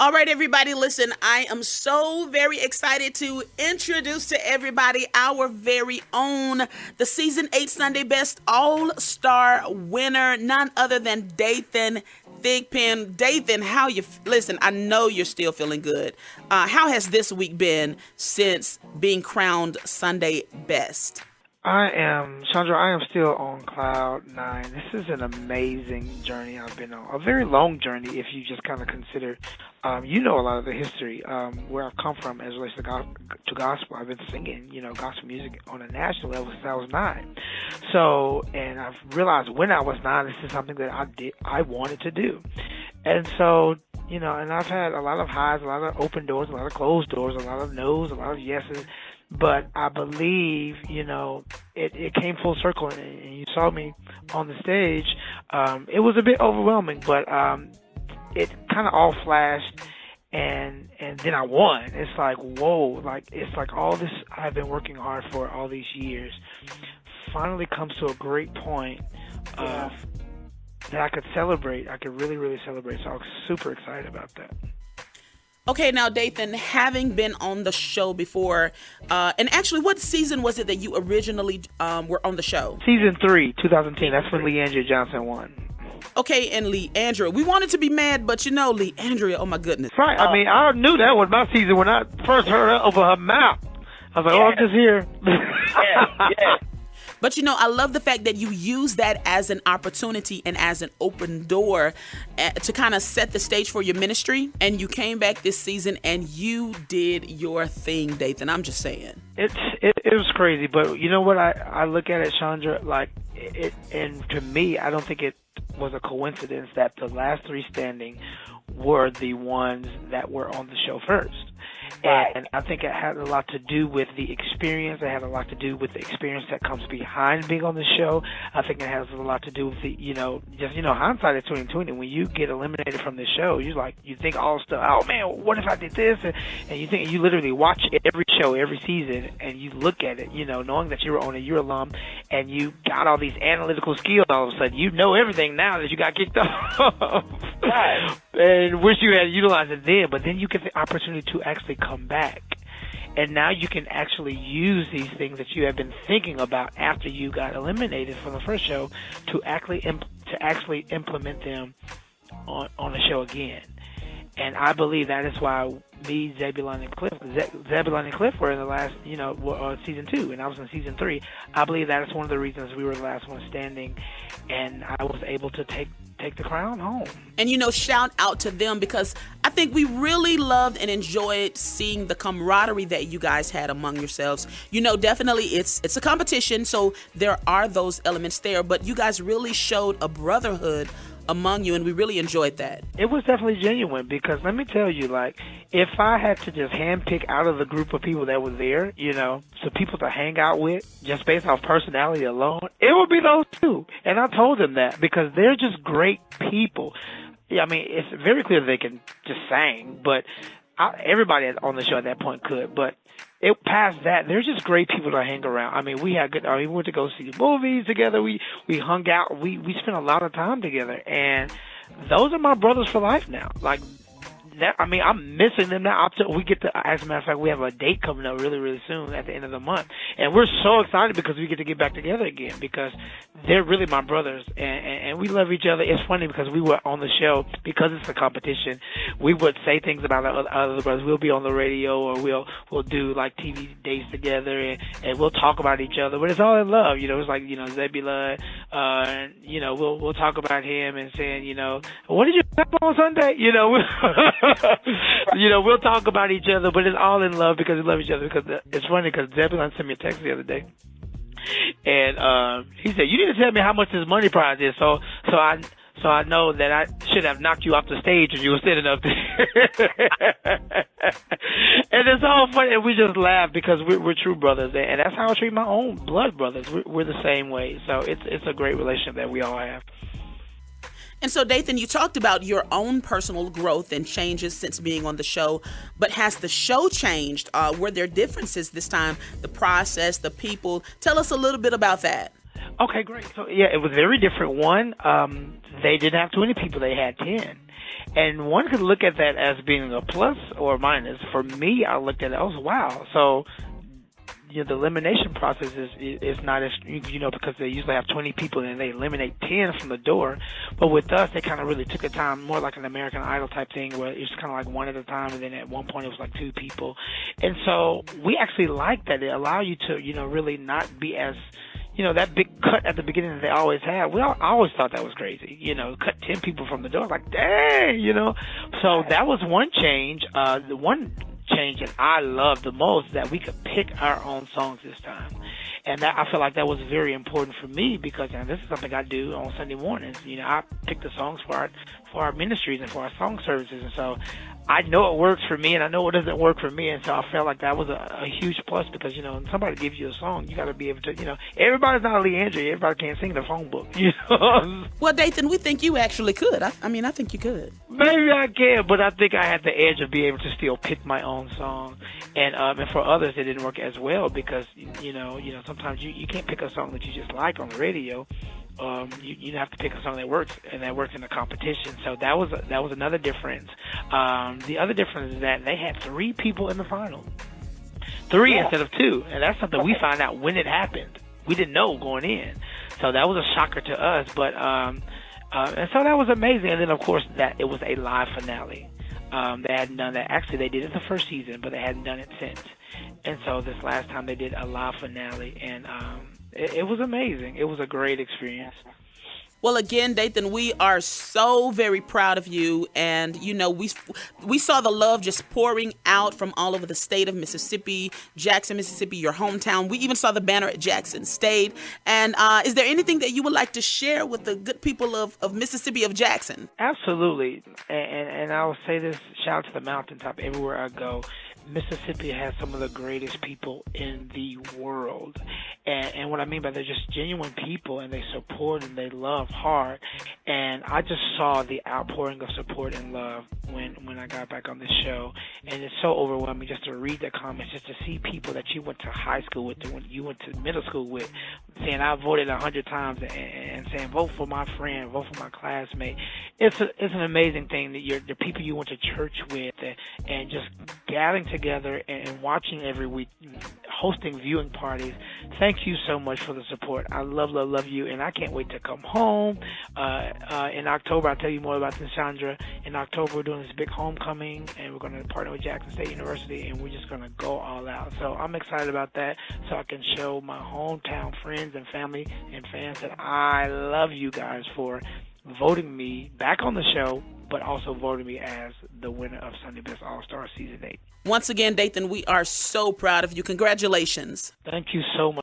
All right, everybody, listen, I am so very excited to introduce to everybody our very own, the Season 8 Sunday Best All-Star winner, none other than Dathan Thigpen. Dathan, how you, listen, I know you're still feeling good. How has this week been since being crowned Sunday Best? Chandra, I am still on cloud nine. This is an amazing journey I've been on. A very long journey if you just kind of consider, you know, a lot of the history, where I've come from as it relates to gospel. I've been singing, gospel music on a national level since I was 9. So, and I've realized when I was 9, this is something that I wanted to do. And so, and I've had a lot of highs, a lot of open doors, a lot of closed doors, a lot of no's, a lot of yeses. But I believe, it came full circle, and you saw me on the stage. It was a bit overwhelming, but it kind of all flashed, and then I won. It's like, whoa, it's like all this I've been working hard for all these years finally comes to a great point of that I could celebrate. I could really, really celebrate. So I was super excited about that. Okay, now, Dathan, having been on the show before, and actually, what season was it that you originally were on the show? Season 3, 2010. That's when Leandria Johnson won. Okay, and Leandria. We wanted to be mad, but Leandria, oh my goodness. Right. I mean, I knew that was my season when I first heard her over her mouth. I was like, I'm just here. Yeah. But, I love the fact that you use that as an opportunity and as an open door to kind of set the stage for your ministry. And you came back this season and you did your thing, Dathan. I'm just saying. It was crazy. But you know what? I look at it, Chandra, and to me, I don't think it was a coincidence that the last 3 standing were the ones that were on the show first. Right. And I think it had a lot to do with the experience. It had a lot to do with the experience that comes behind being on the show. I think it has a lot to do with the, hindsight is 2020. When you get eliminated from the show, you think all stuff. Oh man, what if I did this? And you literally watch every show every season, and you look at it, knowing that you were on it, you're alum, and you got all these analytical skills. All of a sudden, you know everything now that you got kicked off. Right. And wish you had utilized it then, but then you get the opportunity to actually come back. And now you can actually use these things that you have been thinking about after you got eliminated from the first show to actually implement them on the show again. And I believe that is why me, Zebulon, and Cliff were in the last, season 2, and I was in season 3. I believe that is one of the reasons we were the last one standing, and I was able to take the crown home. And, shout out to them, because I think we really loved and enjoyed seeing the camaraderie that you guys had among yourselves. Definitely it's a competition, so there are those elements there, but you guys really showed a brotherhood among you, and we really enjoyed that. It was definitely genuine, because let me tell you, if I had to just handpick out of the group of people that were there, so people to hang out with just based off personality alone, it would be those 2. And I told them that because they're just great people. Yeah, I mean, it's very clear they can just sing, but everybody on the show at that point could, but past that, they're just great people to hang around. I mean, we had good. We went to go see movies together. We hung out. We spent a lot of time together, and those are my brothers for life now. I'm missing them now. We get to, as a matter of fact, we have a date coming up really, really soon at the end of the month. And we're so excited because we get to get back together again, because they're really my brothers, and we love each other. It's funny because we were on the show, because it's a competition, we would say things about our other brothers. We'll be on the radio, or we'll do TV dates together, and we'll talk about each other, but it's all in love. It's like, Zebulon, we'll talk about him and saying, what did you have on Sunday? We'll talk about each other, but it's all in love because we love each other. Because it's funny, because Zebulon sent me a text the other day, and he said, "You need to tell me how much this money prize is, so I know that I should have knocked you off the stage when you were sitting up there." And it's all funny, and we just laugh because we're true brothers, and that's how I treat my own blood brothers. We're the same way, so it's a great relationship that we all have. And so, Dathan, you talked about your own personal growth and changes since being on the show, but has the show changed? Were there differences this time? The process, the people? Tell us a little bit about that. Okay, great. So, yeah, it was very different. One, they didn't have 20 people. They had 10. And one could look at that as being a plus or a minus. For me, I looked at it, oh, wow. So, the elimination process is not as, because they usually have 20 people and they eliminate 10 from the door. But with us, they kind of really took the time, more like an American Idol type thing, where it's kind of like one at a time, and then at one point it was like 2 people. And so we actually like that. It allows you to, really not be as, that big cut at the beginning that they always have. I always thought that was crazy. Cut 10 people from the door, like, dang, So that was one change. The one change that I love the most, that we could pick our own songs this time. And that, I feel like that was very important for me, because this is something I do on Sunday mornings. I pick the songs for our ministries and for our song services. And so I know it works for me, and I know it doesn't work for me. And so I felt like that was a huge plus, because, when somebody gives you a song, you got to be able to, everybody's not a Leandria. Everybody can't sing the phone book, Well, Dathan, we think you actually could. I think you could. Maybe I can, but I think I had the edge of being able to still pick my own song. And for others, it didn't work as well, because, sometimes you can't pick a song that you just like on the radio. You have to pick a song that works, and that works in a competition. So that was another difference. The other difference is that they had 3 people in the final, 3 instead of 2, and that's something we found out when it happened. We didn't know going in, so that was a shocker to us. But and so that was amazing. And then of course that it was a live finale. They hadn't done that. Actually, they did it the first season, but they hadn't done it since. And so this last time they did a live finale, and it was amazing. It was a great experience. Well, again, Dathan, we are so very proud of you. And, we saw the love just pouring out from all over the state of Mississippi, Jackson, Mississippi, your hometown. We even saw the banner at Jackson State. And is there anything that you would like to share with the good people of Mississippi, of Jackson? Absolutely. And I will say this, shout out to the mountaintop everywhere I go. Mississippi has some of the greatest people in the world. And what I mean by they're just genuine people, and they support and they love hard. And I just saw the outpouring of support and love when I got back on this show. And it's so overwhelming just to read the comments, just to see people that you went to high school with, when you went to middle school with, saying I voted 100 times, and saying vote for my friend, vote for my classmate. It's an amazing thing that the people you went to church with, and just gathering together and watching every week, hosting viewing parties. Thank you so much for the support. I love you, and I can't wait to come home. In October, I'll tell you more about this, Chandra. In October, we're doing this big homecoming, and we're going to partner with Jackson State University, and we're just going to go all out. So I'm excited about that, so I can show my hometown friends and family and fans that I love you guys for voting me back on the show, but also voting me as the winner of Sunday Best All-Star Season 8. Once again, Dathan, we are so proud of you. Congratulations. Thank you so much.